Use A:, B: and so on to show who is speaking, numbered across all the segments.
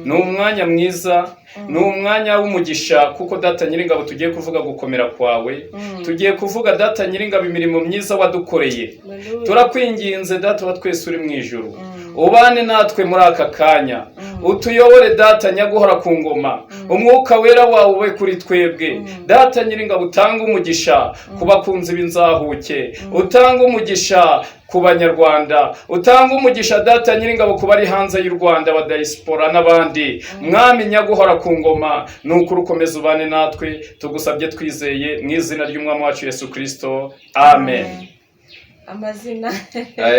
A: ni umwanya mwiza, ni umwanya w'umugisha, kuko data nyiringabo tugiye kuvuga gukomera kwawe, tugiye kuvuga data nyiringabo imirimo myiza wadukoreye. Turakwinginze data wa twese uri mu ijuru, ubane natwe muri aka kanya, utuyobore data nyaguhora ku ngoma, umwuka wera wawe ube kuri twebwe. Data nyiringabo utanga umugisha ku bakunzi b'inzahuke, utanga umugisha ku banyarwanda, utanga umugisha data nyiringabo ku bari hanze y'u Rwanda, ba diaspora n'abandi. Mwami nyaguhora ku ngoma, nuko ukomeza ubane natwe, tugusabye twizeye mu izina ry'umwami wacu Yesu Kristo, amen.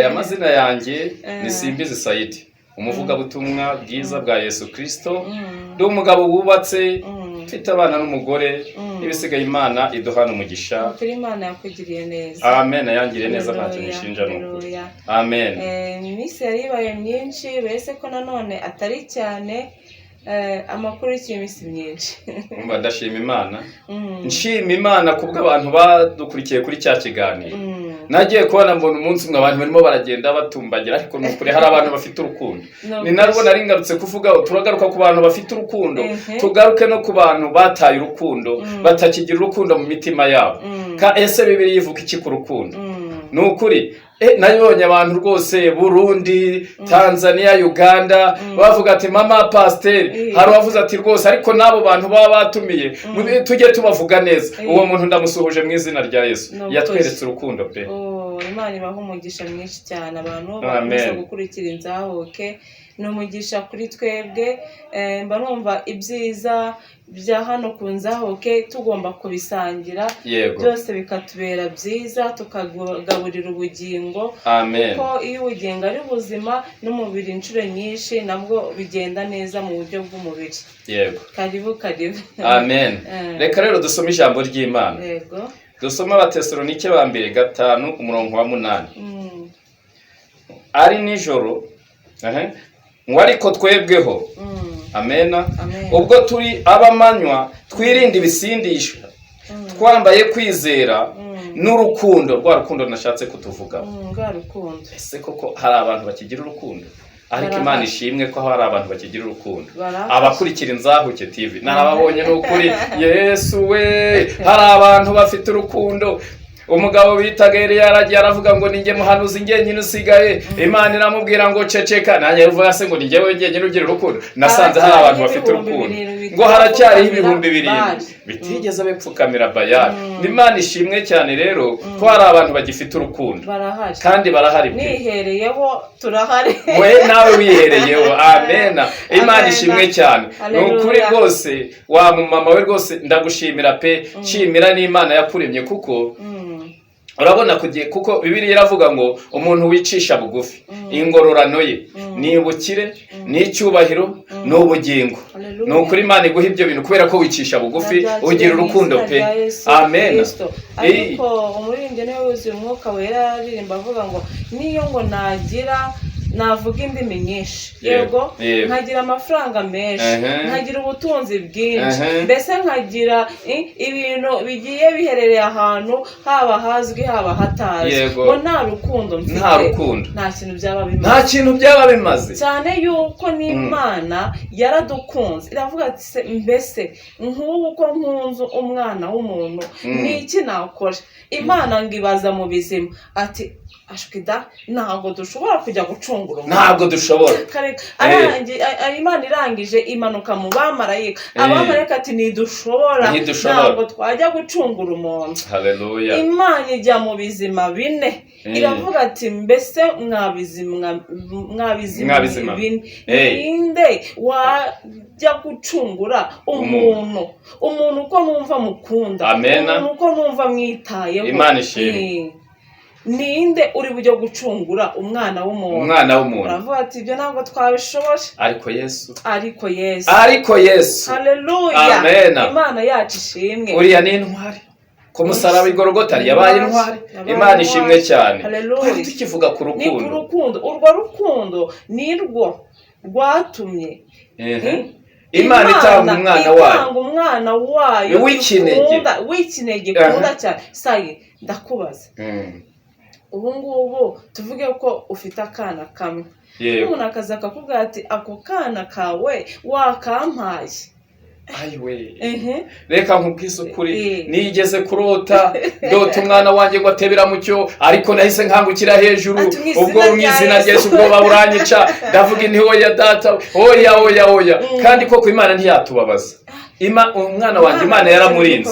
A: Amazina yanjye ni Simbizi Saidi, umuvugabutumwa bwiza bwa Yesu Kristo. Ndi umugabo wubatse, mfite abana n'umugore, ibisigaye Imana iduhana umugisha.
B: Kuri Imana yakugiriye neza.
A: Amen, yangiriye neza ntacyo nishinja n'ukuri. Amen.
B: Iminsi yaribaye myinshi, bese ko nanone atari cyane. Amakuru y'iminsi myinshi.
A: Ndashima Imana. Nshima Imana kubw'abantu badukurikiye kuri cya kiganiro. Nagiye kubona mbona umunsi umwe abantu barimo baragenda batumbagira, ariko nukuri hari abantu bafite urukundo. Ni narwo nari ngarutse kuvuga, turagaruka ku bantu bafite urukundo, tugaruke no ku bantu bataye urukundo, batakigira urukundo mu mitima yabo. Ese Bibiliya ivuga iki ku rukundo? Nukuri nayibonye abantu rwose Burundi, Tanzania, Uganda bavuga ati mama pasiteri, hari wavuze ati rwose ariko n'abo bantu baba batumiye tujye tubavuga neza. Uwo muntu ndamusuhuje mu izina rya Yesu, yatweretse urukundo pe.
B: Imana ibaha umugisha mwinshi cyane abantu bakomeza gukurikira inzahuke, ni umugisha kuri twebwe. Mba numva ibyiza bya hano ku nzahuke tugomba kubisangira, byose bikatubera byiza, tukagaburira ubugingo.
A: Amen.
B: Ko iyo ubugingo ari buzima n'umubiri inshuro nyinshi nabwo bigenda neza mu buryo bw'umubiri.
A: Yego.
B: Karibu.
A: Amen. Reka rero dusome ijambo ry'Imana.
B: Yego.
A: Dusoma Abatesalonike ba mbere 5:8. Ari nijoro ngo ariko twebweho, amena, ubwo turi abamanywa twirinda ibisindisha, twambaye kwizera n'urukundo. Rwa rukundo nashatse kutuvuga. Ese koko hari abantu bakigira urukundo? Ariko Imana ishimwe ko hari abantu bakigira urukundo. Abakurikira Inzahuke TV narababonye n'ukuri. Yesu we, hari abantu bafite urukundo. Umugabo bitaga Eliya yaragiye aravuga ngo ninjye muhanuzi ngenyine usigaye, Imana iramubwira ngo ceceka. Nanjye ruvuga se ngo ninjye ngenyine ugira urukundo. Nasanze hari abantu bafite urukundo, ngo haracyariho ibihumbi 7 bitigeze bepfukamira Bayali. Imana ishimwe cyane rero ko hari abantu bagifite urukundo, kandi barahari.
B: Nihereyeho turahari,
A: we nawe wihereyeho. Amen. Imana ishimwe cyane. Nukuri rwose wa mama we rwose ndagushimira pe. Nshimira n'Imana yakuremye, kuko urabona kuko Bibiliya iravuga ngo umuntu wicisha bugufi ingororano ye ni ubukire, ni icyubahiro, ni ubugingo. Ni ukuri Imana iguha ibyo bintu kubera ko wicisha bugufi, ugira urukundo pe. Amen.
B: Ariko umuririmbyi niwe wuzuye umwuka wera aririmba avuga ngo niyo ngo navuga indimi nyinshi, yego, nkagira amafaranga menshi, nkagira ubutunzi bwinshi, mbese nkagira ibintu bigiye biherereye ahantu, haba hazwi haba hatazwi, ngo nta rukundo mfite, nta kintu byaba bimaze. Cyane yuko n'Imana yaradukunze, iravuga ati mbese nk'uko nkunze umwana w'umuntu n'iki nakora. Imana ngibaza mu bizima ati ashwida ntabwo dushobora kujya gucungura umuntu, ntabwo dushobora. Imana irangije imanuka mu bamarayika, abamarayika ati ntidushobora, ntabwo twajya gucungura umuntu.
A: Haleluya.
B: Imana ijya mu bizima bine, iravuga ati mbese mwabizima bine, ninde wajya gucungura umuntu uko numva mukunda, umuntu uko numva mwitayeho.
A: Imana ishimwe.
B: Ninde uri bujye gucungura umwana w'umuntu? Uravuga ati ibyo ntabwo twabishobora. Ariko Yesu. Haleluya.
A: Amen.
B: Imana yacu ishimwe.
A: Uriya ni intwari ku musaraba i Golgotha, yabaye intwari. Imana ishimwe cyane. Twari tukivuga ku rukundo.
B: Ni ku rukundo. Urwo rukundo nirwo rwatumye
A: Imana itanga
B: umwana wayo w'ikinege kunda cyane. Sayi ndakubaza, ubu ngubu tuvuge ko ufite akana kamwe, umuntu akaza akakubwira ati ako kana kawe wakampaye.
A: Ayiwe reka nkubwise ukuri nigeze kurota ndota umwana wanjye ngo atebera mu cyo ariko nahise nkangukira hejuru ubwo mu izina ry'Yesu ubwo baburanyica ndavuga inti oya data oya kandi koko Imana ntiyatubabaza umwana wanjye Imana yaramurinze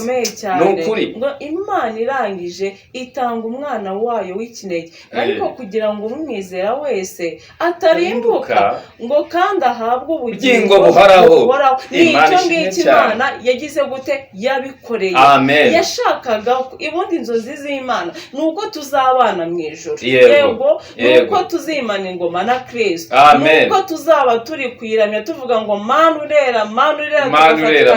A: nukuri
B: ngo Imana irangije itanga umwana wayo w'ikinege ariko kugira ngo umwizera wese atarimbuka ngo kandi ahabwe ubugingo buhoraho. Nicyo ngicyo Imana yagize gute yabikoreye. Yashakaga ibundi inzozi z'Imana nuko tuzabana mu ijuru, yego nuko tuzimana ingoma na Kristo, nuko tuzaba turi kwiramya tuvuga ngo Mana urera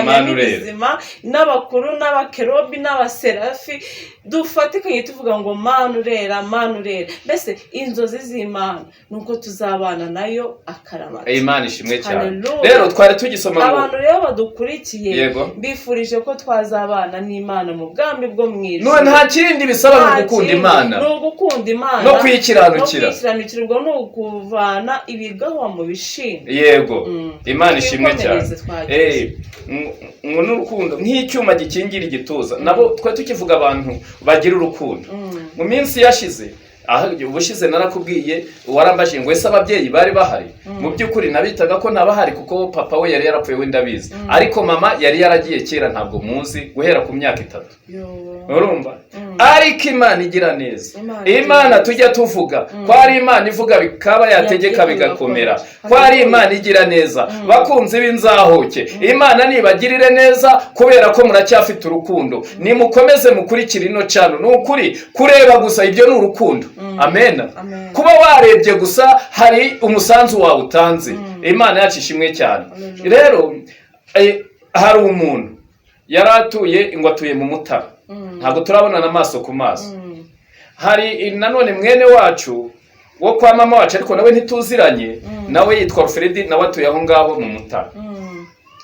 B: n'ibizima n'abakuru n'abakerubi n'abaserafi dufatikanye tuvuga ngo Mana urera. Mbese inzozi z'Imana nuko tuzabana nayo akaramata.
A: Imana ishimwe cyane. Rero twari tugisoma
B: abantu rero badukurikiye bifurije ko twazabana n'Imana mu bwami bwo mu ijuru.
A: No nta kindi bisaba no gukunda Imana.
B: No gukunda Imana
A: no kwikiranukira.
B: No ukuvana ibigawa mu bishimwe.
A: Yego. Imana ishimwe cyane. N'urukundo nk'icyuma gikingira igituza. Nabo twa tukivuga abantu bagira urukundo. Mu minsi yashize ubushize narakubwiye warambaje ngo ese ababyeyi bari bahari. Mu by'ukuri nabitaga ko ntabahari kuko papa we yari yarapfuye w'indabizi ariko mama yari yaragiye kera ntabwo muzi guhera ku myaka 3. Urumva ariko Imana igira neza. Imana tujya tuvuga ko ari Imana ivuga bikaba yategeka bigakomera, ko ari Imana igira neza. Bakunze b'inzahuke Imana nibagirire neza kubera ko muracyafite urukundo. Nimukomeze mukurikira ino cano n'ukuri kureba gusa ibyo ni urukundo. Amen. Kuba warebye gusa hari umusanzu wawe utanze. Imana yacu ishimwe cyane. Rero hari umuntu yaratuye ngo atuye mu Mutara, ntabwo turabonana amaso ku maso. Hari nanone mwene wacu wo kwa mama wacu ariko nawe ntituziranye, nawe yitwa Fredi, nawe atuye aho ngaho mu Mutara.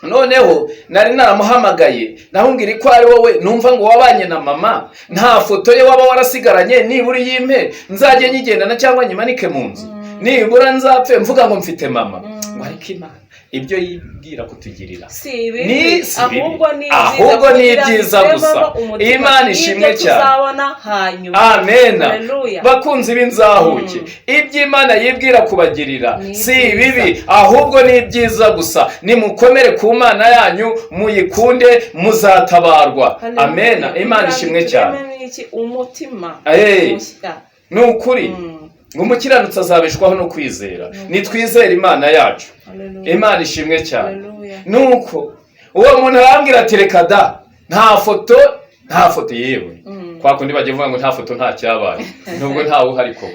A: Noneho nari naramuhamagaye nahungira ko ari wowe numva ngo wabanye na mama, nta foto ye waba warasigaranye nibura yimpe nzaje nyigendana cyangwa nyimanike mu nzu, nibura nzapfe mvuga ngo mfite mama. Ariko Imana ibyo yibwira kutugirira ahubwo ni byiza gusa. Imana ishimwe cyane. Amen. Bakunzi b'inzahuke ibyo Imana yibwira kubagirira si bibi ahubwo ni byiza gusa. Nimukomere ku Mana yanyu muyikunde muzatabarwa. Amen. Imana ishimwe cyane. Nukuri umukiranutsi azabeshwaho no kwizera. Nitwizere Imana yacu. Imana ishimwe cyane. Nuko uwo muntu arambwira ati reka da nta foto yewe kwa kundi bagiye vuga ngo nta foto nta cyabaye nubwo ntawe uhari koko.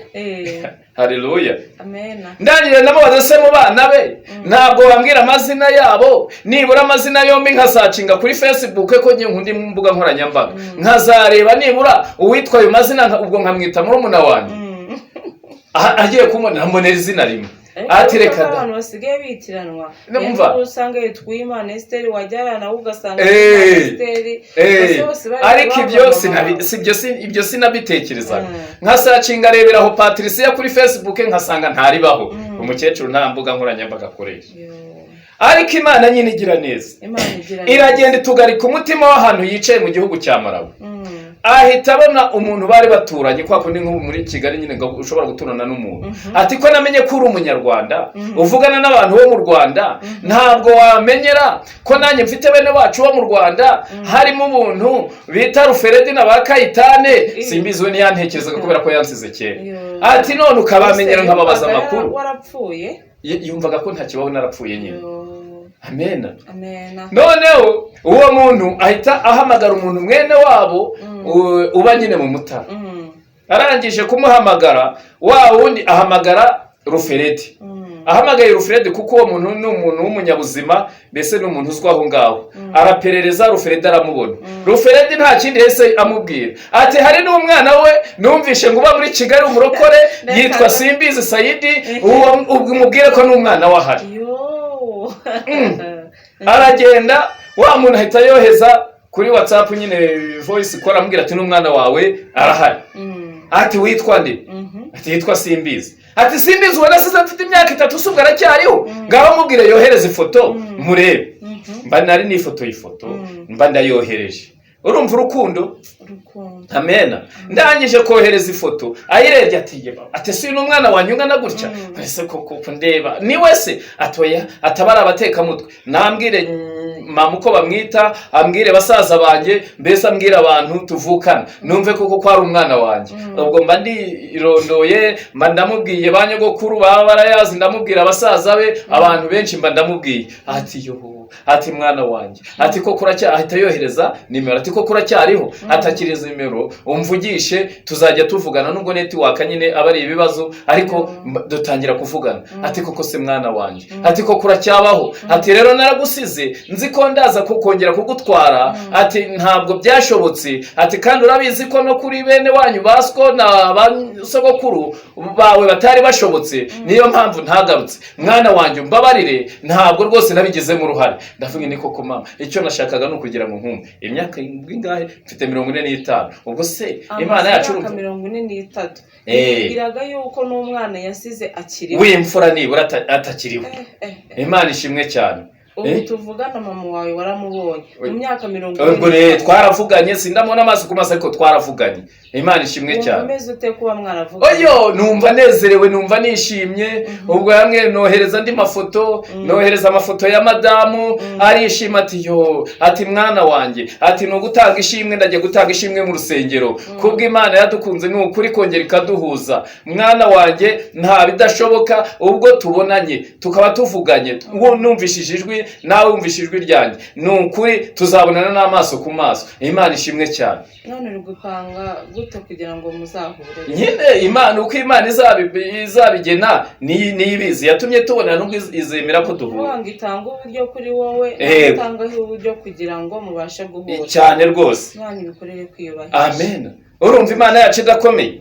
A: Haleluya.
B: Amen.
A: Ndangire namubaza se mu bana be ntabwo bambwira amazina yabo, nibura amazina yombi nkasacinga kuri Facebook ko njye nkundi mu mbuga nkoranyambaga nkazareba nibura uwitwa ayo mazina ubwo nkamwita murumuna wanjye. Agiye kumubona mbonera izina rimwe. Ati reka da
B: abantu basigaye bitiranwa. Usanga yitwa Imana Esther wajyana nawe ugasanga
A: Esther. Ariko ibyo sinabitekerezaga. Nkasacinga reberaho Patricia kuri Facebook nkasanga ntaribaho. Umukecuru nta mbuga nkoranyambaga akoresha. Ariko Imana nyine igira neza. Iragenda itugarika umutima w'ahantu yicaye mu gihugu cya Malawi. Ahita abona umuntu bari baturanye kwa kundi nko muri Kigali nyine ngo ushobora guturana n'umuntu. Ati ko namenye ko uri umunyarwanda uvugana n'abantu bo mu Rwanda, ntabwo wamenyera ko nanjye mfite bene wacu bo mu Rwanda harimo umuntu bita Ruferedi na Bakayitane. Simbiziwe niyantekerezaga kubera ko yansize kera. Ati none ukabamenyera nkababaza amakuru.
B: Warapfuye?
A: Yumvaga ko nta kibaho narapfuye nyine. Amen.
B: Amen.
A: Noneho uwo muntu ahita ahamagara umuntu mwene wabo uba nyine mu Mutara. Arangije kumuhamagara wa wundi ahamagara Ruferedi. Ahamagaye Ruferedi kuko uwo muntu ni umuntu w'umunyabuzima, mbese ni umuntu uzwa aho ngaho. Araperereza Ruferedi aramubona. Ruferedi nta kindi yese amubwira. Ati hari n'umwana we numvishe ngo uba muri Kigali umurokore yitwa Simbizi Saidi, uwo umubwire ko n'umwana wahari. Aragenda wa muntu ahita yoheza kuri WhatsApp nyine voice kora ambwira ati n'umwana wawe arahari. Ati witwa nde? Ati yitwa Simbizi. ati simbizi ubona asize mfite imyaka 3 usubwa aracyariho ngaho mubwire yohereza ifoto murebe mba nari nifoto y'ifoto mba ndayohereje urumva urukundo amena ndangije kohereza ifoto ayirebye ati si n'umwana wanyungana gutya ese koko ndeba ni wese atoya atabara abateka mutwe nambwire mama uko bamwita ambwire basaza banje mbese ambwire abantu tuvukana numve koko ko ari umwana wanje ubwo mba ndirondoye mba ndamubwiye banyogokuru baba barayazi ndamubwira abasaza be abantu benshi mba ndamubwiye ati ati mwana wanje ati ko kuracya ahita yohereza nimero ati ko kuracyariho atakiriza nimero umvugishe tuzajya tuvugana nubwo network nyine abari ibibazo ariko dutangira kuvugana ati koko se mwana wanje ati ko kuracyabaho ati rero naragusize nzi ko ndaza kukongera kugutwara ati ntabwo byashobotse ati kandi urabizi ko no kuri bene wanyu basko na basogokuru bawe batari bashobotse niyo mpamvu ntagarutse mwana wanje mbabarire ntabwo rwose nabigezemo uruhare ndavuga ni koko mama icyo nashakaga no kugira ngo nkumve imyaka ingahe mfite 45 ubwo se imana yacu urumva
B: 43 biraga yuko n'umwana yasize akiriho
A: w'imfura nibura atakiriho imana ishimwe cyane
B: ubu tuvugana mama wawe waramubonye mu myaka 40
A: ubwo twaravuganye sindamona amaso ku maso ariko twaravuganye imana ishimwe cyane
B: umeze ute kuba mwaravuganye
A: oyo numva nezerewe numva nishimye ubwo hamwe nohereza andi mafoto nohereza amafoto ya madamu arishima ati mwana wanje ati no gutanga ishimwe ndaje gutanga ishimwe mu rusengero kubwo imana yadukunze ni ukuri kongera ikaduhuza mwana wanje nta bidashoboka ubwo tubonanye tukaba tuvuganye uwo numvishije ijwi nawe wumvishije ijwi ryanjye ni ukuri tuzabonana n'amaso ku maso imana ishimwe cyane
B: none rugupanga gute kugira ngo muzahure
A: nyine imana uko imana izabigena niyibizi yatumye tubona nubwo izemera ko duhura
B: ngo itanga uburyo kuri wowe itanga uburyo kugira ngo mubashe guhura
A: cyane rwose
B: none bikorere kwiyubahisha
A: amen urumva imana yacu idakomeye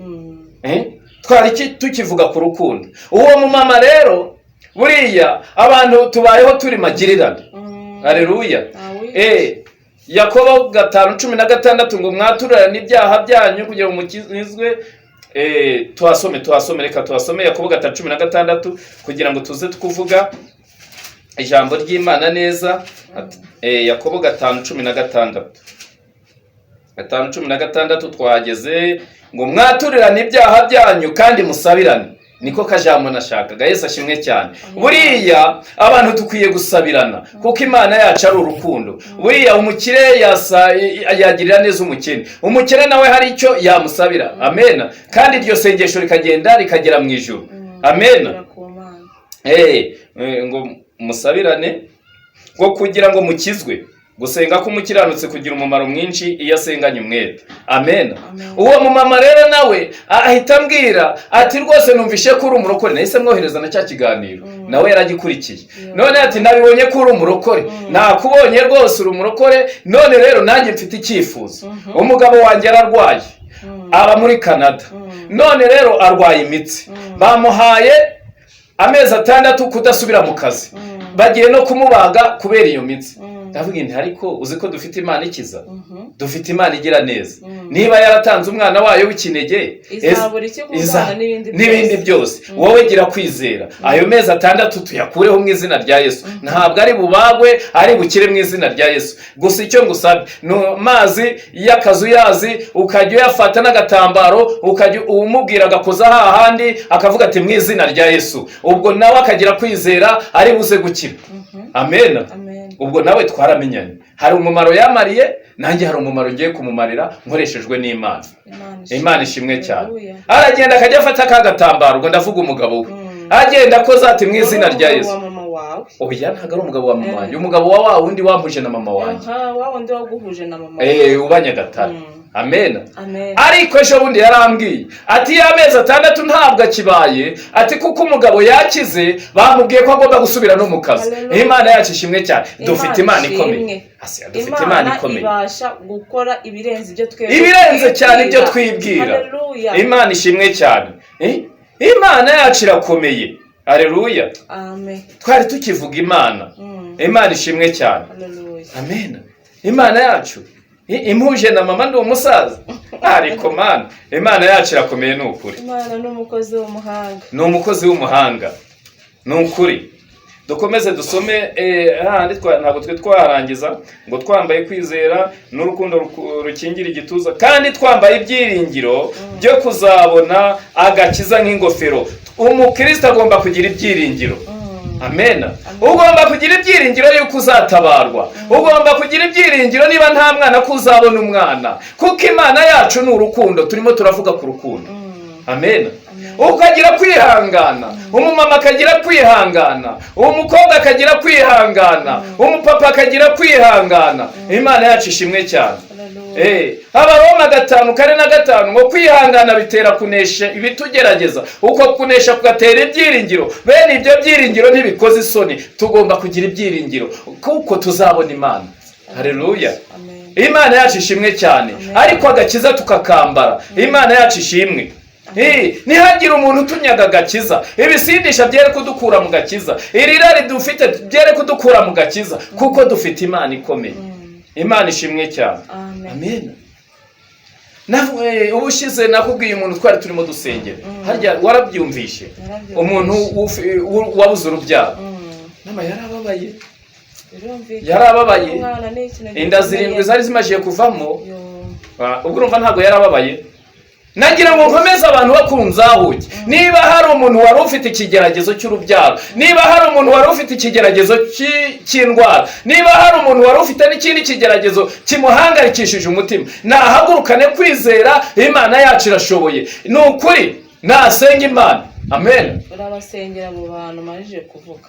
A: twari tukivuga ku rukundo uwo mu mama rero buriya abantu tubayeho turi magirirane haleluya Yakobo 5:16 ngo mwaturane ibyaha byanyu kugira ngo mukizwe tuhasome reka tuhasome Yakobo 5:16 kugira ngo tuze tukuvuga ijambo ry'Imana neza Yakobo 5:16 5:16 twageze ngo mwaturirane ibyaha byanyu kandi musabirane niko kajambo nashakaga Yesu ashimwe cyane buriya abantu dukwiye gusabirana kuko imana yacu ari urukundo buriya umukire yagirira neza umukene nawe hari icyo yamusabira amen kandi iryo sengesho rikagenda rikagera mu ijuru amen ngo musabirane ngo kugira ngo mukizwe gusenga k'umukiranutse kugira umumaro mwinshi iyo asenganye umwete amen uwo mumama rero nawe ahita ambwira ati rwose numvishe ko uri umurokore nahise mwohereza na cya kiganiro nawe yaragikurikiye none ati nabibonye ko uri umurokore nakubonye rwose uri umurokore none rero nanjye mfite icyifuzo umugabo wanjye ararwaye aba muri Canada none rero arwaye imitsi bamuhaye amezi 6 kudasubira mu kazi bagiye no kumubaga kubera iyo mitsi ndavuga nti ariko uzi ko dufite imana ikiza dufite imana igira neza niba yaratanze umwana wayo w'ikinege n'ibindi byose wowe gira kwizera ayo mezi 6 tuyakureho mu izina rya Yesu ntabwo ari bubagwe ari bukire mu izina rya Yesu gusa icyo ngusabye no mazi y'akazu yazi ukajya uyafata n'agatambaro ukajya umubwira agakoza hahandi akavuga ati mu izina rya Yesu ubwo nawe akagira kwizera ari buze gukira amen ubwo nawe twaramenyanye hari umumaro yamariye nanjye hari umumaro ngiye kumumarira nkoreshejwe n'Imana Imana ishimwe cyane aragenda akajya afata akagatambaro ubwo ndavuga umugabo we agenda akoza ati mu izina rya Yesu oya ntago ari umugabo wa mama wanjye umugabo wa wundi wampuje na mama wanjye
B: wa wundi waguhuje na mama
A: ubanyagatare amen ariko ejo bundi yarambwiye ati y'amezi 6 ntabwo akibaye ati kuko umugabo yakize bamubwiye ko agomba gusubira no mu kazi Imana yacu ishimwe cyane dufite Imana ikomeye dufite Imana ikomeye
B: ibasha gukora ibirenze ibyo twebwe
A: ibirenze cyane ibyo twibwira Imana ishimwe cyane Imana yacu irakomeye haleluya
B: amen
A: twari tukivuga Imana Imana ishimwe cyane amen Imana yacu impuje na mama ndi umusaza. Ariko mana Imana yacu irakomeye n'ukuri.
B: Imana n'umukozi w'umuhanga.
A: Ni umukozi w'umuhanga. N'ukuri. Dukomeze dusome handi ntabwo twe twarangiza ngo twambaye kwizera n'urukundo rukingira igituza kandi twambaye ibyiringiro byo kuzabona agakiza nk'ingofero. Umukristo agomba kugira ibyiringiro. Amen. Ugomba kugira ibyiringiro yuko uzatabarwa. Ugomba kugira ibyiringiro niba nta mwana kuzabona umwana. Kuko Imana yacu ni urukundo, turimo turavuga ku rukundo. Amen. Ukagira kwihangana, umumama akagira kwihangana, umukobwa akagira kwihangana, umupapa akagira kwihangana. Imana yacu ishimwe cyane. Abaroma 5:4 ngo kwihangana bitera kunesha ibitugerageza, uko kunesha kugatera ibyiringiro. Bene ibyo byiringiro ntibikoze isoni. Tugomba kugira ibyiringiro kuko tuzabona Imana. Haleluya. Imana yacu ishimwe cyane. Ariko agakiza tukakambara. Imana yacu ishimwe. Nihagira umuntu utunyaga agakiza, ibisindisha byere kudukura mu gakiza, irirari dufite byere kudukura mu gakiza, kuko dufite Imana ikomeye. Imana ishimwe cyane. Amen. Ubushize nakubwiye umuntu twari turimo dusengera. Harya warabyumvishe? Umuntu wabuze urubyaro. Nama yarababaye. Inda 7 zari zimajiye kuvamo. Ubwo urumva ntabwo yarababaye. Nagira ngo nkomeze abantu bakunzahuke. Niba hari umuntu wari ufite ikigeragezo cy'urubyaro, niba hari umuntu wari ufite ikigeragezo cy'indwara, niba hari umuntu wari ufite n'ikindi kigeragezo kimuhangarikishije umutima, nahagurukane kwizera Imana yacu irashoboye. Ni ukuri nasenga Imana. Amen.
B: Urabasengera abo bantu marije kuvuga.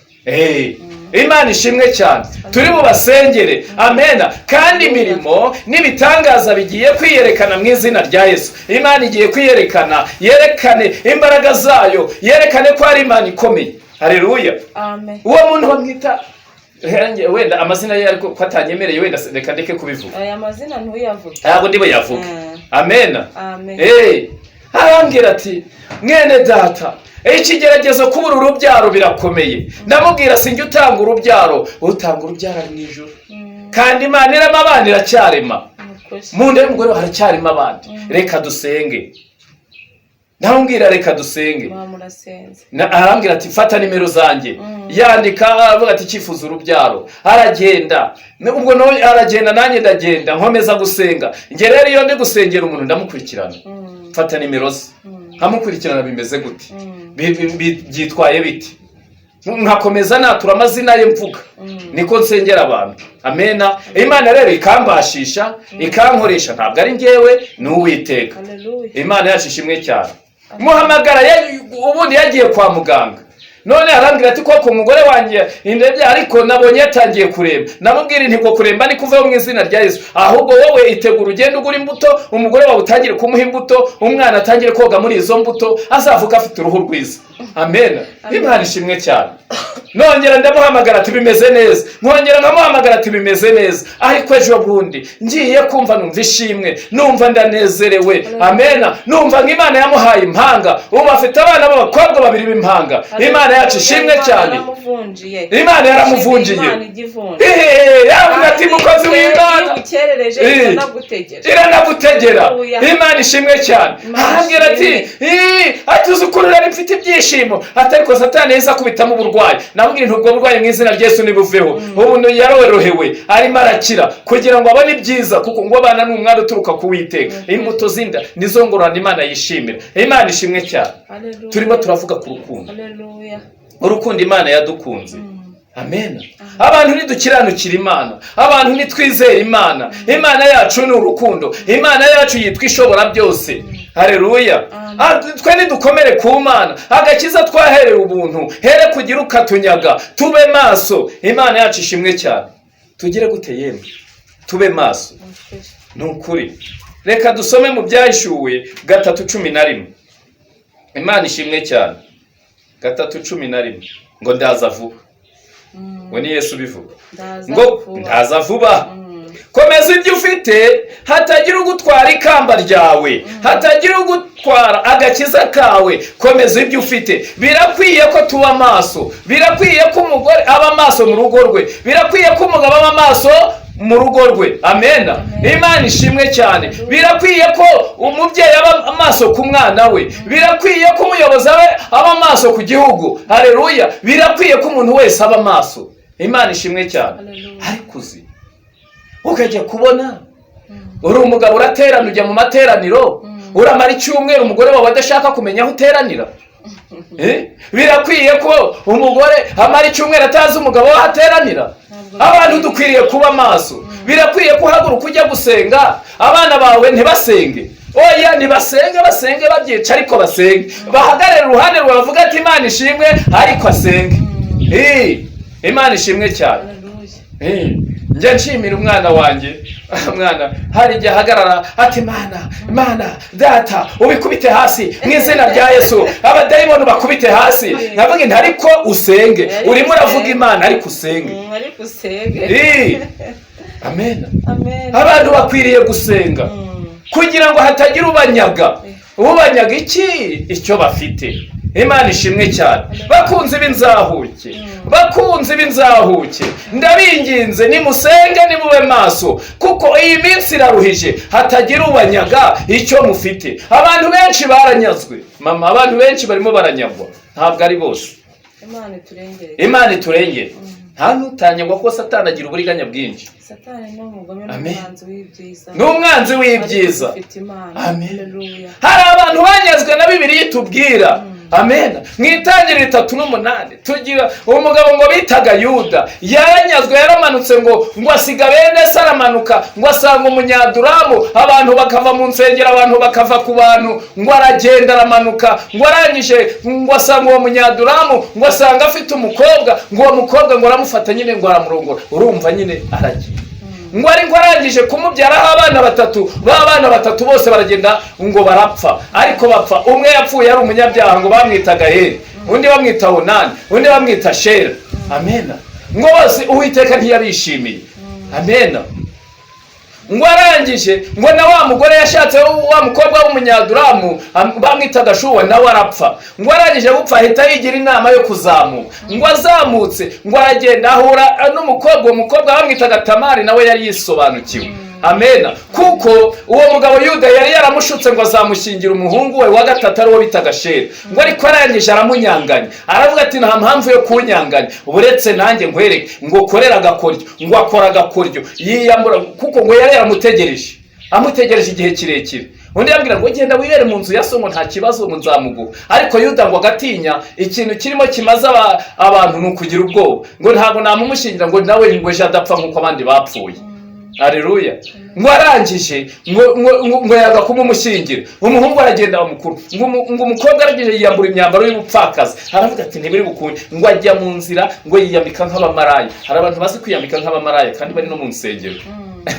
A: Imana ishimwe cyane. Turi bubasengere. Amen. Kandi imirimo n'ibitangaza bigiye kwiyerekana mu izina rya Yesu. Imana igiye kwiyerekana, yerekane imbaraga zayo, yerekane ko ari Imana ikomeye. Haleluya.
B: Amen.
A: Uwo muntu bamwita wenda amazina ye ariko kwatanyemereye wenda reka ndeke kubivuga.
B: Aya mazina ntuyavuge.
A: Ntabwo ndibo yavuga. Amen.
B: Amen.
A: Arambwira ati mwene data, ikigeragezo kubura urubyaro birakomeye. Ndamubwira sinjye utanga urubyaro, utanga urubyaro mu ijuru. Kandi Imana irema abana iracyarema. Mu nda y'umugore haracyarema abandi. Reka dusenge. Ndamubwira reka dusenge. Arambwira ati fata nimero zanjye. Yandika avuga ati cyifuza urubyaro. Aragenda. Ubwo no aragenda nanjye ndagenda nkomeza gusenga. Nge rero iyo ndi gusengera umuntu ndamukurikirana. Fata nimero ze. Hamukurikirana bimeze gute? Byitwaye biti? Nkakomeza natura amazina ye mvuga. Niko nsengera abantu. Amen. Imana rero ikambashisha, ikankoresha, ntabwo ari ngewe ni Uwiteka. Imana yacu ishimwe cyane. Muhamagara ubundi yagiye kwa muganga. None arambwira ati koko umugore wanjye indebye ariko nabonye yatangiye kuremba. Namubwira nti ko kuremba ni kuva mu izina rya Yesu. Ahubwo wowe itegura ugenda ugura imbuto, umugore wawe utangire kumuha imbuto, umwana atangire koga muri izo mbuto, azavuga afite uruhu rwiza. Amen. Imana ishimwe cyane. Nongera ndamuhamagara ati bimeze neza. Nkongera nkamuhamagara ati bimeze neza. Ariko ejo bundi ngiye kumva numva ishimwe, numva ndanezerewe. Amen. Numva ng'Imana yamuhaye impanga. Ubu afite abana b'abakobwa 2 b'impanga. Imana yacu ishimwe cyane. Imana yaramuvunjiye. Yavuga ati mukozi w'Imana iranagutegera. Imana ishimwe cyane. Ahambwira ati uzukurura mfite ibyishimo. Atariko Satani yeza kubitamo uburwayi. Nabwira ntubwo burwayi mu izina rya Yesu nibuveho. Ubu yarorohewe arimo arakira kugira ngo abone ibyiza, kuko ngo abana n'umwana uturuka ku Uwiteka. Imbuto zinda nizo ngororano Imana yishimira. Imana ishimwe cyane. Turimo turavuga ku rukundo.
B: Haleluya.
A: Urukundo Imana yadukunze. Amen. Abantu nidukiranukira Imana, abantu nitwizera Imana. Imana yacu ni urukundo. Imana yacu yitwa ishobora byose. Haleluya. Twe nidukomere ku Mana, agakiza twaherewe ubuntu, here kugira ukatunyaga. Tube maso. Imana yacu ishimwe cyane. Tugire gute yemwe? Tube maso. Nukuri. Reka dusome mu byahishuwe 3:11. Imana ishimwe cyane. 3:11 ngo ndaza vuba. We ni Yesu bivuga. Ngo ndaza vuba. Komeza ibyo ufite, hatagira ugutwara ikamba ryawe, hatagira ugutwara agakiza kawe. Komeza ibyo ufite. Birakwiye ko tuba maso, birakwiye ko umugore aba maso mu rugo rwe, birakwiye ko umugabo aba maso mu rugo rwe. Amena. Imana ishimwe cyane. Birakwiye ko umubyeyi aba amaso ku mwana we, birakwiye ko umuyobozi aba amaso ku gihugu. Haleluya. Birakwiye ko umuntu wese aba amaso. Imana ishimwe cyane. Ariko uzi ukajya kubona uri umugabo uraterana, ujya mu materaniro, uramara icyumweru umugore wawe adashaka kumenya aho uteranira. Birakwiye ko umugore amara icyumweru atazi umugabo we ahateranira. Abantu dukwiriye kuba maso. Birakwiye ko uhaguruka ujya gusenga, abana bawe ntibasenge. Oya, ntibasenge, basenge babyica, ariko basenge. Bahagarare uruhande rwawe bavuga ati Imana ishimwe, ariko asenge. Imana ishimwe cyane. Njye nshimira umwana wanjye, mwana hari igihe ahagarara ati Mana data ubikubite hasi mu izina rya Yesu, abadayimoni bakubite hasi. Navuga nti ariko usenge, urimo uravuga Imana ariko usenge. Amen. Abantu bakwiriye gusenga kugira ngo hatagira ubanyaga. Ubanyaga icyo bafite. Imana ishimwe cyane. Bakunze b'inzahuke, ndabinginze nimusenge, nimube maso, kuko iyi minsi iraruhije, hatagira ubanyaga icyo mufite. Abantu benshi baranyazwe mama, abantu benshi barimo baranyagwa, ntabwo ari bose. Imana iturengere. Nta nutanyagwa ko Satani agira uburiganya bwinshi.
B: Satani no mugome n'umwanzi w'ibyiza.
A: N'umwanzi w'ibyiza. Amen. Hari abantu banyazwe na Bibiliya itubwira. Amen. Mwitangiriro 3:8 tugira umugabo ngo bitaga Yuda, yaranyazwe, yaramanutse ngo asiga bene se, aramanuka ngo asanga umunyaduramu, abantu bakava mu nsengero, abantu bakava ku bantu, ngo aragenda aramanuka, ngo arangije ngo asanga uwo munyaduramu, ngo asanga afite umukobwa, ngo uwo mukobwa ngo aramufata nyine, ngo aramurongora. Urumva nyine aragiye. Ngo ariko arangije kumubyaraho abana batatu bose baragenda ngo barapfa. Ariko bapfa, umwe yapfuye ari umunyabyaha ngo bamwitaga Heli, undi bamwita Onani, undi bamwita Shera. Amena. Ngo bose Uwiteka ntiyabishimiye. Amena. Ngo arangije ngo na wa mugore yashatse wa mukobwa w'umunyaduramu bamwitaga Shuwa, nawe arapfa. Ngo arangije gupfa ahita yigira inama yo kuzamuka. Ngo azamutse ngo aragenda ahura n'umukobwa bamwitaga Tamari, nawe yari yisobanukiwe. Amena. Kuko uwo mugabo Yuda yari yaramushutse ngo azamushingira umuhungu we wa gatatu, ari wo bitaga Shera. Ngo ariko arangije aramunyanganya, aravuga ati nta mpamvu yo kunyanganya, uretse nanjye nkwereke. Ngo korera agakoryo, ngo akora agakoryo, yiyambura, kuko ngo yari amutegereje igihe kirekire. Undi yambwira ngo genda wibere mu nzu ya so, ngo nta kibazo ngo nzamuguha. Ariko Yuda ngo agatinya ikintu kirimo kimaze abantu nukugira ubwoba, ngo ntabwo namumushingira, ngo nawe ngo ejo adapfa nkuko abandi bapfuye. Haleluya. Ngo arangije ngo yaga kumumushingira, umuhungu aragenda amukuru, ngo umukobwa aragije yiyambura imyambaro y'ubupfakazi, aravuga ati ntibiri bukunde. Ngo ajya mu nzira, ngo yiyambika nk'abamaraya. Hari abantu bazi kwiyambika nk'abamaraya kandi bari no mu nsengero.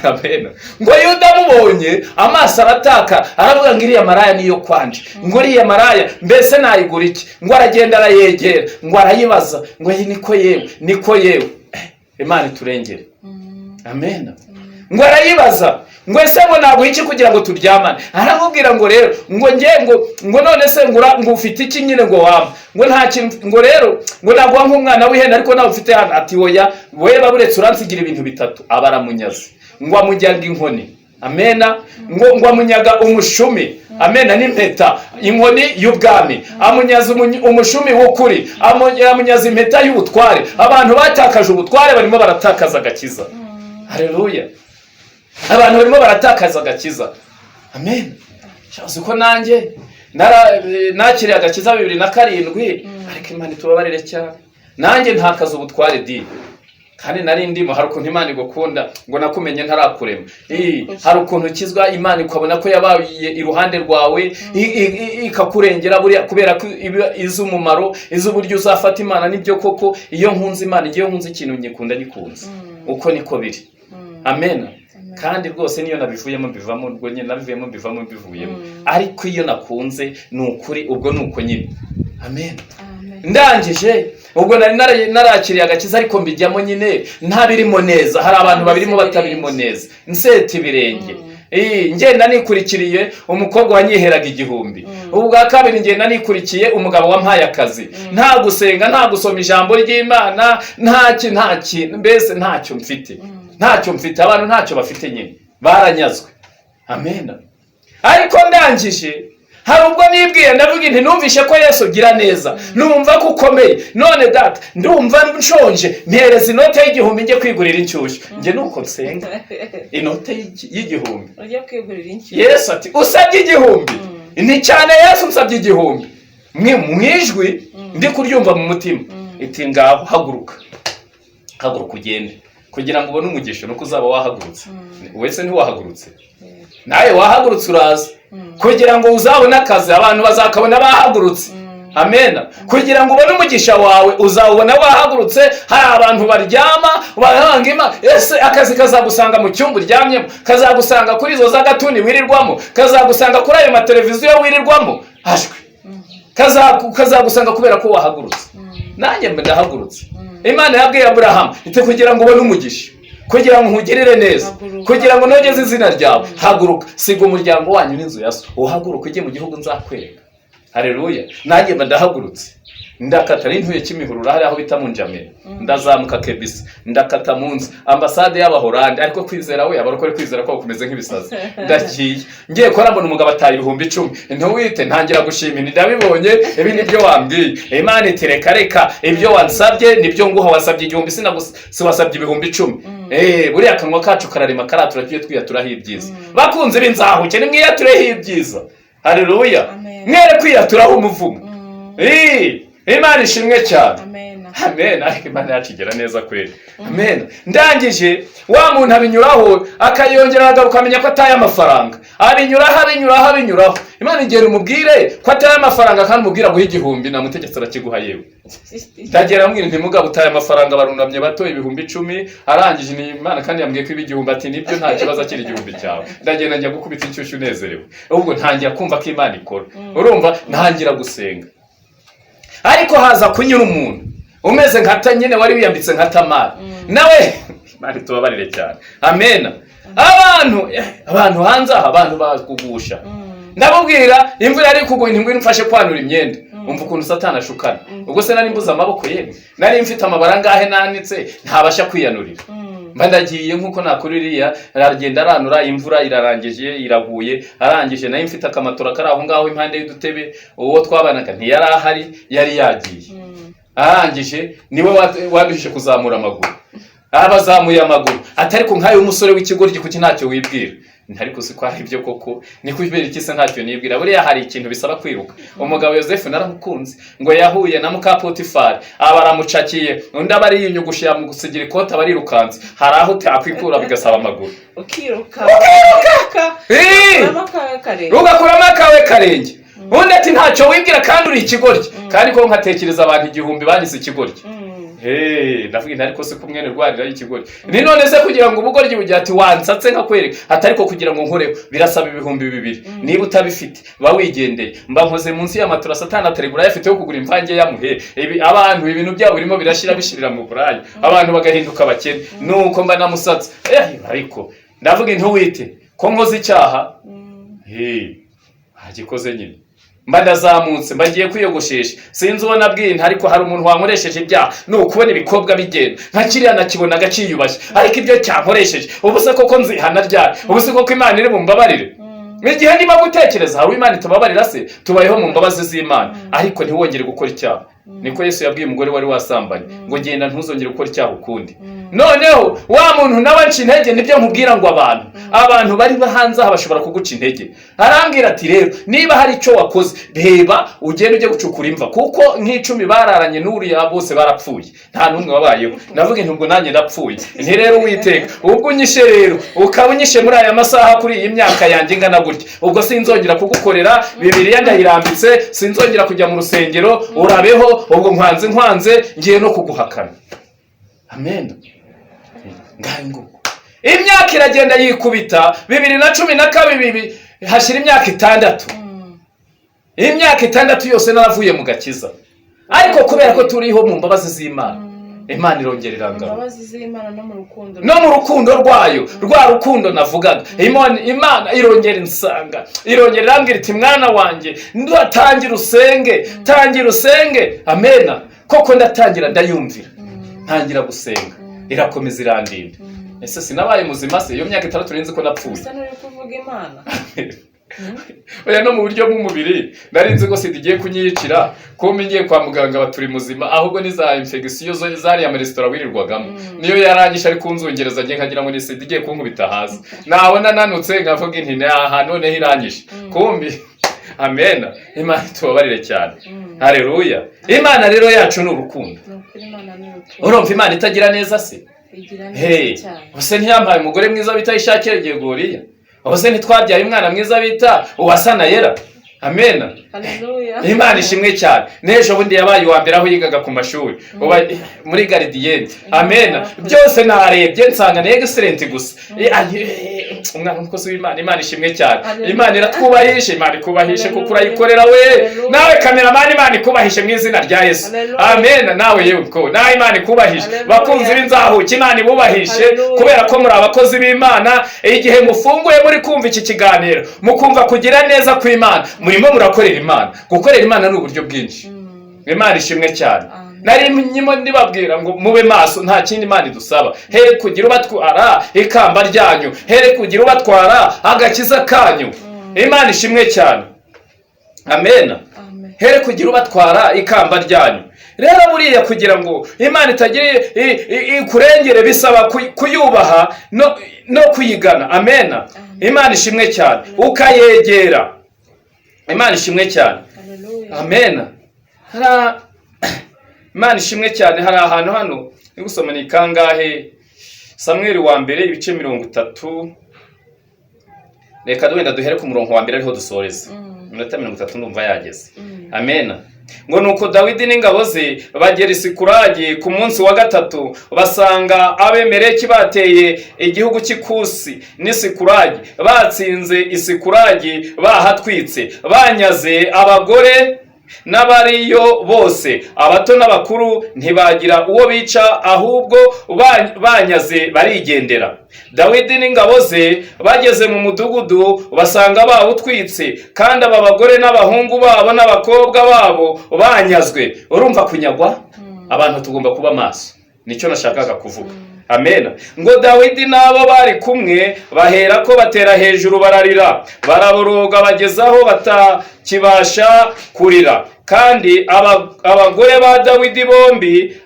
A: Amen. Ngo Yuda amubonye amaso arataka, aravuga ngo iriya maraya niyo kwanje, ngo iriya maraya mbese nayigura iki? Ngo aragenda arayegera, ngo arayibaza, ngo niko yewe. Imana iturengere. Amen. Ngo arayibaza, ngo ese ngo naguha iki kugira ngo turyamane? Aramubwira ngo rero ngo none se ngo ufite iki nyine ngo wampa? Ngo nta kintu. Ngo rero ngo naguha nk'umwana w'ihene, ariko nawe ufite hano. Ati oya, wowe baburetse uransigira ibintu bitatu. Abaramunyaze, ngo amujyaga inkoni. Amena. Ngo amunyaga umushumi. Amena n'impeta, inkoni y'ubwami. Amunyaza umushumi w'ukuri, amunyaza impeta y'ubutware. Abantu batakaje ubutware barimo baratakaza agakiza. Haleluya. Abantu barimo baratakaza agakiza. Amen. Shazi ko nanjye nakiriye agakiza 2007, ariko Imana itubabarire cyane. Nanjye ntakaza ubutware di. Kandi nari ndimo, hari ukuntu Imana igukunda, ngo nakumenye ntarakurema. Hari ukuntu ukizwa Imana ikabona ko yabaye iruhande rwawe, ikakurengera buriya kubera ko iz'umumaro, iz'uburyo uzafata Imana. Nibyo koko, iyo nkunze Imana, iyo nkunze ikintu nyikunda gikunze. Uko niko biri. Amen. Kandi rwose niyo nabivuyemo mbivamo, ubwo nyine nabivuyemo mbivamo mbivuyemo. Ariko iyo nakunze nukuri, ubwo nuko nyine. Amen. Ndangije ubwo nari narakiriye agakiza, ariko mbijyamo nyine ntabirimo neza. Hari abantu babirimo batabirimo neza, nsete ibirenge. ngenda nikurikiriye umukobwa wanyiheraga 1000. Ubwa kabiri ngenda nikurikiye umugabo wampaye akazi. Nta gusenga, nta gusoma ijambo ry'Imana, ntaki mbese ntacyo mfite. Abantu ntacyo bafite nyine, baranyazwe. Amen. Ariko ndangije hari ubwo nibwiye ndavuga nti numvishe ko Yesu gira neza, numva ko ukomeye, none data ndumva nshonje, mpereza inote y'1000 nje kwigurira inshyushyu. Nge nuko nsenga inote y'1000
B: ujye kwigurira inshyushyu.
A: Yesu ati usabye 1000. Ni cyane Yesu nsabye 1000. Mwijwi ndi kuryumva mu mutima iti ngaho haguruka ugende kugira ngo ubone umugisha no kuzaba wahagurutse. Wese ntiwahagurutse, nawe wahagurutse uraza kugira ngo uzabone akazi, abantu bazakabona bahagurutse. Amen. Kugira ngo ubone umugisha wawe uzawubona wahagurutse. Hari abantu baryama bahanga Imana, ese akazi kazagusanga mu cyumba uryamyemo, kazagusanga kuri izo zagatuni wirirwamo, kazagusanga kuri ayo mateleviziyo wirirwamo, hashwe kazagusanga kubera ko wahagurutse. Nanjye ndahagurutse. Imana yabwiye Abraham ite kugira ngo ubone umugisha, kugira ngo nkugirire neza, kugira ngo nogeze izina ryawe, haguruka siga umuryango wanyu n'inzu ya so, uhaguruka ujye mu gihugu nzakwereka. Haleluya. Nanjye ndahagurutse, ndakata n'intuye Kimihurura hari aho bita mu Njamena, ndazamuka Kebisi, ndakata munsi ambasade y'Abahorandi. Ariko kwizera we abarokore kwizera ko kumeze nk'ibisazi. Ndagiye ngiye ko mbona umugabo ataye 10,000. Ntuwite ntangira gushimira, ndabibonye ibi nibyo wambwiye. Imana itereka reka ibyo wansabye nibyo nguha, wasabye 1000 si wasabye 10,000. Buriya kanwa kacu kararima karatura tujye twiyaturaho ibyiza. Bakunze binzahuke ni mwiyatureho ibyiza. Haleluya. Mwere kwiyaturaho umuvumo. Imana ishimwe cyane. Amen. Ariko Imana yacigera neza kweli. Amen. Ndangije wa muntu abinyuraho akayongera agaruka amenya ko ataye amafaranga. Abinyuraho. Imana igera umubwire ko ataye amafaranga kandi umubwira guha 1000 na mutegetse arakiguha yewe. Ndagera mwiri nti mugabo utaye amafaranga barunamye bato 10,000. Arangije ni Imana kandi yambwiye ko 1000 ati nibyo nta kibazo akiri 1000 cyawe. Ndagenda njya gukubita inshyushyu unezerewe. Ubwo ntangira kumva ko Imana ikora. Urumva ntangira gusenga. Ariko haza kunyura umuntu umeze nka nyine wari wiyambitse nka Tamari. Nawe Imana tubabarire cyane. Amen. Abantu hanze abantu bakugusha. Ndabubwira imvura yari kugwa ingwino mfashe kwanura imyenda. Umva ukuntu Satani ashukana. Ubwo se nari mbuza amaboko yemwe. Nari mfite amabara ngahe nanitse ntabasha kwiyanurira. Mba ndagiye nkuko nakuririya aragenda aranura, imvura irarangije iraguye, arangije nayo mfite akamatora kari aho ngaho impande y'udutebe. Uwo twabanaga ntiyari ahari, yari yagiye. Arangije niwe wabishije kuzamura amaguru. Abazamuye amaguru atari ko nkayo umusore w'ikigoryi kuki ntacyo wibwira. Ariko si kwa ibyo koko ni kubera iki se ntacyo nibwira. Buriya hari ikintu bisaba kwiruka. Umugabo Yosefu naramukunze ngo yahuye na muka Potifari abaramucakiye, undi abari yinyugushe yamugusigira ikota barirukanze. Hari aho utakwikura bigasaba amaguru.
B: Ukiruka.
A: Ugakuramo akawe karenge. Undi ati ntacyo wibwira kandi uri ikigoryi. Kandi ko nkatekereza abantu 1000 banyise ikigoryi. Ndavuga ariko se kumwene rwarira y'ikigoryi. Ni none se kugira ngo ubugoryi bugira ati wansatse nkakwereka, atari ko kugira ngo nkoreho birasaba 2,000. Niba utabifite ba wigendeye. Mba nkoze munsi y'amatura Satani ataregura yafite yo kugura imvange yamuhe. Abantu ibintu byabo birimo birashira bishirira mu burayi. Abantu bagahinduka bakene. Nuko mba namusatse. Ariko ndavuga ntuwite ko nkoze icyaha. Hagikoze nyine. Mba ndazamutse mbagiye kwiyogoshesha. Sinzi ubona bw'intu ariko hari umuntu wankoresheje ibyaha. Kubona ibikobwa bigenda nka kiriya nakibona gaciyubashye, ariko ibyo cyankoresheje ubu se koko nzihana ryari? Ubu se koko Imana iri mumbabarire? Igihe ndimo gutekereza hari Imana itubabarira se tubayeho mu mbabazi z'Imana, ariko ntiwongere gukora icyaha. Niko Yesu yabwiye umugore wari wasambanye ngo genda ntuzongere gukora icyaha ukundi. Noneho wa muntu nawe nci intege nibyo nkubwira ngo abantu bari hanze aha bashobora kuguca intege. Arambwira ati rero niba hari icyo wakoze reba ugende ujye gucukura imva, kuko nk'icumi bararanye n'uriya bose barapfuye nta numwe wabayeho. Ndavuga nti ubwo nanjye ndapfuye. Nti rero Uwiteka ubwo unyishe rero ukaba unyishe muri aya masaha kuri iyi myaka yanjye ingana gutya, ubwo sinzongera kugukorera. Bibiliya ndayirambitse, sinzongera kujya mu rusengero, urabeho ubwo nkwanze ngiye no kuguhakana. Amen. Ngango imyaka iragenda yikubita 2012 hashira imyaka 6. Imyaka 6 yose naravuye mu gakiza, ariko kubera ko turiho mu mbabazi z'Imana Imana irongera irangara.
B: Imbabazi z'Imana no
A: mu rukundo rwayo, rwa rukundo navugaga. Imana irongera insanga, irongera irambwira iti mwana wanjye ndatangira usenge. Amena. Koko ndatangira ndayumvira, ntangira gusenga, irakomeza irandinda. Ese sinabaye muzima se iyo myaka 3 nzi ko napfuye?
B: Usa n'uri kuvuga Imana.
A: Oya, no mu buryo bw'umubiri nari nzi ko sida igiye kunyiyicira, ko ngiye kwa muganga baturi muzima, ahubwo ni za infection zo zari ya restaurant wirirwagamo niyo yaranyisha ari kunzungereza ngiye nkagira ngo ni sida igiye kunkubita hasi, nabona nanutse ngavuga inti aha none hiranyisha kumbi. Amena. Imana tubabarire cyane. Haleluya. Imana rero yacu ni urukundo. Urumva Imana itagira neza se?
B: Igira neza cyane.
A: Ose ntiyampaye umugore mwiza bita Ishakira Goriya? Ose ntitwabyaye umwana mwiza bita Uwasana Yera? Amena.
B: Haleluya.
A: Imana ishimwe cyane. Nejo bundi yabaye uwa mbere aho yigaga ku mashuri muri Gardien. Amena. Byose narebye nsanga ni excellent gusa. Umwana umukozi w'Imana, Imana ishimwe cyane. Imana iratwubahishe, Imana ikubahishe kuko urayikorera we. Nawe cameraman, Imana ikubahishe mu izina rya Yesu. Amen. Nawe yewe ko nawe Imana ikubahishe. Bakunzi b'inzahuki, Imana ibubahishe kubera ko muri abakozi b'Imana. Igihe mufunguye muri kumva iki kiganiro, mukumva kugira neza ku Imana, murimo murakorera Imana. Gukorera Imana ni uburyo bwinshi. Imana ishimwe cyane. Nari nyimo ndibabwira ngo mube maso, nta kindi Imana idusaba. Here kugira ubatwara ikamba ryanyu, here kugira ubatwara agakiza kanyu. Imana ishimwe cyane. Amena. Here kugira ubatwara ikamba ryanyu. Rero buriya kugira ngo Imana itagire ikurengere bisaba kuyubaha no kuyigana. Amena. Imana ishimwe cyane. Ukayegera. Imana ishimwe cyane. Amena. Imana ishimwe cyane. Hari ahantu hano ni gusoma ni kangahe? Samuel wa mbere ibice 30. Reka wenda duhere ku murongo wa mbere ariho dusoreza. Minota 30 ndumva yageze. Amena. Ngo nuko Dawidi n'ingabo ze bagera i Sikulagi ku munsi wa 3, basanga Abemeleki bateye igihugu cy'Ikusi n'i Sikulagi, batsinze i Sikulagi, bahatwitse, banyaze abagore n'abariyo bose, abato n'abakuru ntibagira uwo bica, ahubwo banyaze barigendera. Dawidi n'ingabo ze bageze mu mudugudu basanga bawutwitse, kandi aba bagore n'abahungu babo n'abakobwa babo banyazwe. Urumva kunyagwa? Abantu tugomba kuba maso, nicyo nashakaga kuvuga. Amena. Ngo Dawidi nabo bari kumwe bahera ko batera hejuru bararira, baraboroga bagezaho batakibasha kurira. Kandi abagore ba Dawidi bombi,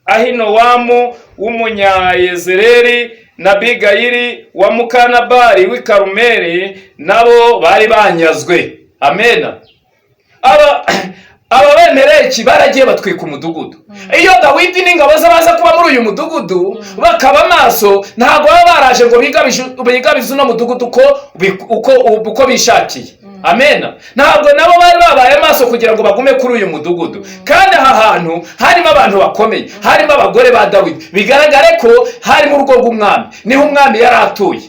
A: Ahinowamu w'umunyayezereri na Abigayili wa Mukanabari w'i Karumeli nabo bari banyazwe. Amena. Ababemeleki baragiye batwika umudugudu. Iyo Dawidi n'ingabo ze baza kuba muri uyu mudugudu bakaba maso, ntago baba baraje ngo bigabize no mudugudu uko bishakiye. Amena. Ntabwo nabo bari babaye maso kugira ngo bagume kuri uyu mudugudu. Kandi aha hantu harimo abantu bakomeye, harimo abagore ba Dawidi. Bigaragare ko harimo urugo rw'umwami, niho umwami yari atuye.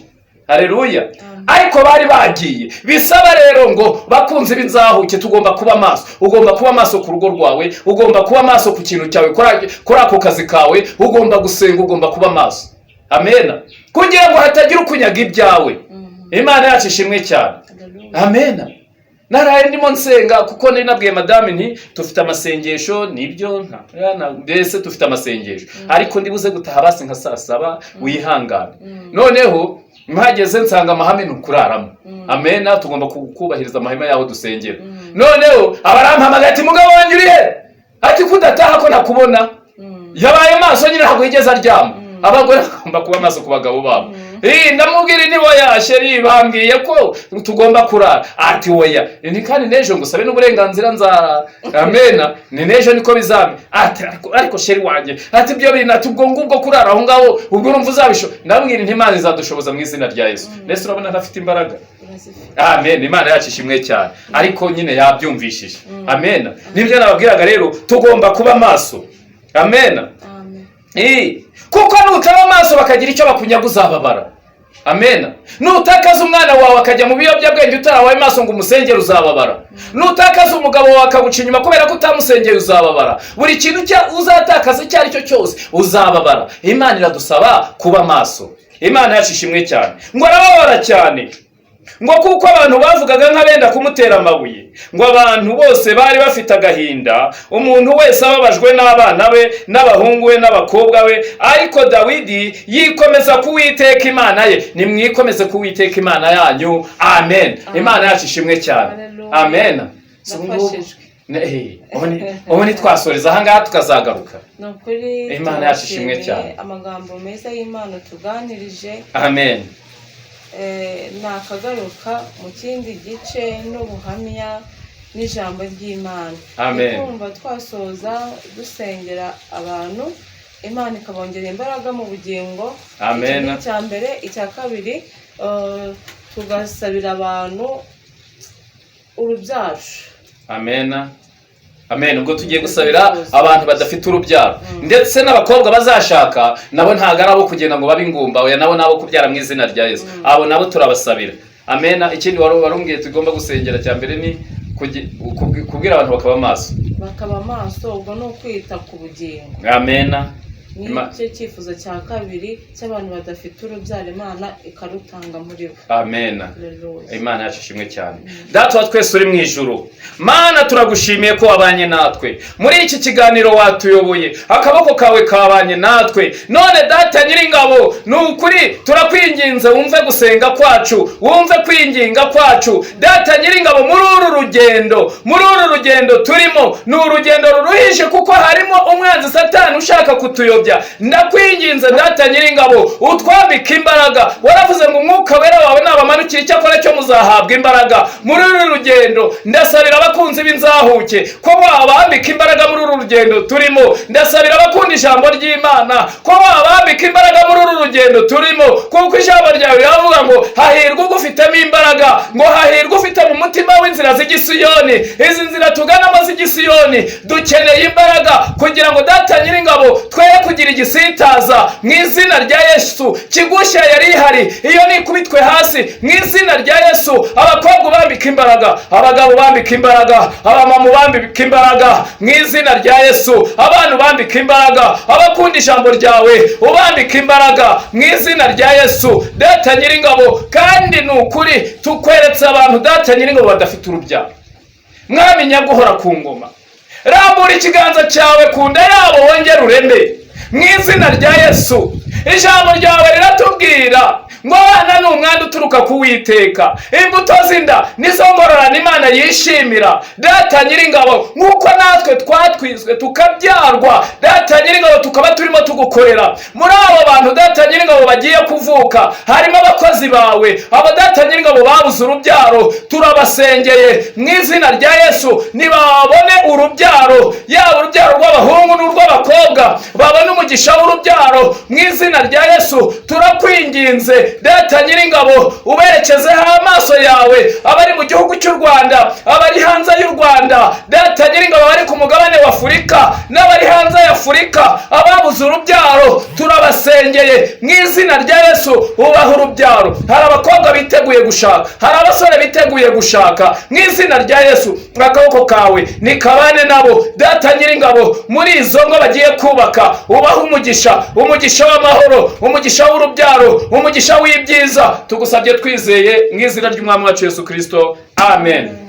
A: Haleluya. Ariko bari bagiye. Bisaba rero ngo bakunze b'inzahuke tugomba kuba maso. Ugomba kuba maso ku rugo rwawe, ugomba kuba maso ku kintu cyawe, kora ako kazi kawe, ugomba gusenga, ugomba kuba maso. Amena. Kugira ngo hatagira ukunyaga ibyawe. Imana yacu ishimwe cyane. Amena. Naraye ndimo nsenga kuko nabwiye madame nti tufite amasengesho, nibyo mbese tufite amasengesho, ariko ndibuze gutaha basi nka saa 7 wihangana. Noneho mpageze nsanga amahame nukuraramo. Amena. Tugomba kubahiriza amahame yaho dusengera. Noneho abarampamagaye ati mugabo wanjye uri he? Ati kudataha ko nakubona. Yabaye maso nyine ntabwo yigeze aryama. Abagore bagomba kuba maso ku bagabo babo. Ndamubwira ni boya sheri bambwiye ko tugomba kurara. Ati oya, ni kandi nejo ngusabe n'uburenganzira nzara. Amena. Ni nejo niko bizame. Ati ariko sheri wanje, ati byo bintu ubwo ngubwo kurara aho ngaho ubwo urumva uzabisho. Ndamubwira nti Imana izadushoboza mu izina rya Yesu. Nese urabona ntafite imbaraga. Amen. Imana yacu ishimwe cyane, ariko nyine yabyumvishije. Amena. Nibyo nababwiraga rero tugomba kuba maso. Amena. Kuko nutaba maso bakagira icyo bakunyaga uzababara. Amen. Nutakaza umwana wawe akajya mu biyobyabwenge utarabaye maso ngo umusengere uzababara. Nutakaza umugabo wawe akaguca inyuma kubera ko utamusengeye uzababara. Buri kintu uzatakaza icyo ari cyo cyose uzababara. Imana iradusaba kuba maso. Imana yacu ishimwe cyane. Ngo arababara cyane. Ngo kuko abantu bavugaga nk'abenda kumutera amabuye, ngo abantu bose bari bafite agahinda, umuntu wese ababajwe n'abana be n'abahungu be n'abakobwa be, ariko Dawidi yikomeza kuwiteka Imana ye. Nimwikomeze kuwiteka Imana yanyu. Amen. Imana yacu ishimwe cyane. Amen. Ubu ntitwasoreza aha ngaha tukazagaruka. Imana yacu ishimwe cyane.
B: Amagambo meza y'Imana tuganirije.
A: Amen.
B: Nakagaruka mu kindi gice n'ubuhamya n'ijambo ry'Imana.
A: Amen.
B: Kumva twasoza dusengera abantu, Imana ikabongera imbaraga mu bugingo.
A: Amen.
B: Icya mbere, icya kabiri, tugasabira abantu urubyaro.
A: Amen. Amen. Ubwo tugiye gusabira abantu badafite urubyaro, ndetse n'abakobwa bazashaka nabo ntago ari abo kugenda ngo babe ingumba, oya nabo nabo kubyara mu izina rya Yesu. Abo nabo turabasabira. Amen. Ikindi warumbwiye tugomba gusengera cya mbere ni kubwira abantu bakaba maso.
B: Bakaba maso, ubwo no kwita ku bugingo.
A: Amen.
B: Nicyo cyifuzo cya kabiri cy'abantu badafite urubyaro, Imana ikarutanga muri bo.
A: Amen. Imana yacu ishimwe cyane. Data wa twese uri mu ijuru, Mana turagushimiye ko wabanye natwe muri iki kiganiro, watuyoboye, akaboko kawe kabanye natwe. None Data Nyiringabo, ni ukuri turakwinginze wumve gusenga kwacu, wumve kwinginga kwacu. Data Nyiringabo, muri uru rugendo turimo, ni urugendo ruruhije kuko harimo umwanzi Satani ushaka kutuyobya. Ndakwinginze Data Nyiringabo, utwambike imbaraga. Waravuze ngo umwuka wera wawe nabamanukira icyakora cyo muzahabwa imbaraga. Muri uru rugendo ndasabira abakunzi b'inzahuke ko wabambika imbaraga muri uru rugendo turimo. Ndasabira abakunda ijambo ry'Imana ko wabambika imbaraga muri uru rugendo turimo, kuko ijambo ryawe riravuga ngo hahirwa ugufitemo imbaraga, ngo hahirwa ufite mu mutima w'inzira z'igisiyoni. Izi nzira tuganamo z'igisiyoni dukeneye imbaraga kugira ngo Data Nyiringabo twere kugira igisitaza mu izina rya Yesu. Kigusha yari ihari, iyo nikubitwe hasi mu izina rya Yesu. Abakobwa bambika imbaraga, abagabo bambika imbaraga, abamama bambika imbaraga mu izina rya Yesu. Abantu bambika imbaraga, abakunda ijambo ryawe ubambika imbaraga mu izina rya Yesu. Data Nyiringabo, kandi ni ukuri tukweretse abantu Data Nyiringabo badafite urubyaro. Mwami nyaguhora ku ngoma, rambura ikiganza cyawe ku nda yabo wongere ureme mu izina rya Yesu. Ijambo ryawe riratubwira ngo abana ni umwanda uturuka ku Uwiteka, imbuto z'inda nizo ngororano Imana yishimira. Data Nyiringabo, nk'uko natwe twatwizwe tukabyarwa, Data Nyiringabo, tukaba turimo tugukorera. Muri abo bantu Data Nyiringabo bagiye kuvuka harimo abakozi bawe, abo Data Nyiringabo babuze urubyaro, turabasengeye mu izina rya Yesu. Nibabone urubyaro, yaba urubyaro rw'abahungu n'urw'abakobwa, babone umugisha w'urubyaro mu izina rya Yesu. Turakwinginze Data Nyiringabo, uberekezeho amaso yawe abari mu gihugu cy'u Rwanda, abari hanze y'u Rwanda. Data Nyiringabo, abari ku mugabane wa Afurika n'abari hanze ya Afurika, ababuze urubyaro turabasengeye mu izina rya Yesu. Ubaha urubyaro. Hari abakobwa biteguye gushaka, hari abasore biteguye gushaka mu izina rya Yesu. Akaboko kawe nikabane nabo Data Nyiringabo, muri izo ngo bagiye kubaka. Ubaha umugisha, umugisha w'amahoro, umugisha w'urubyaro, umugisha w'ibyiza. Tugusabye twizeye mu izina ry'Umwami wacu Yesu Kristo. Amen.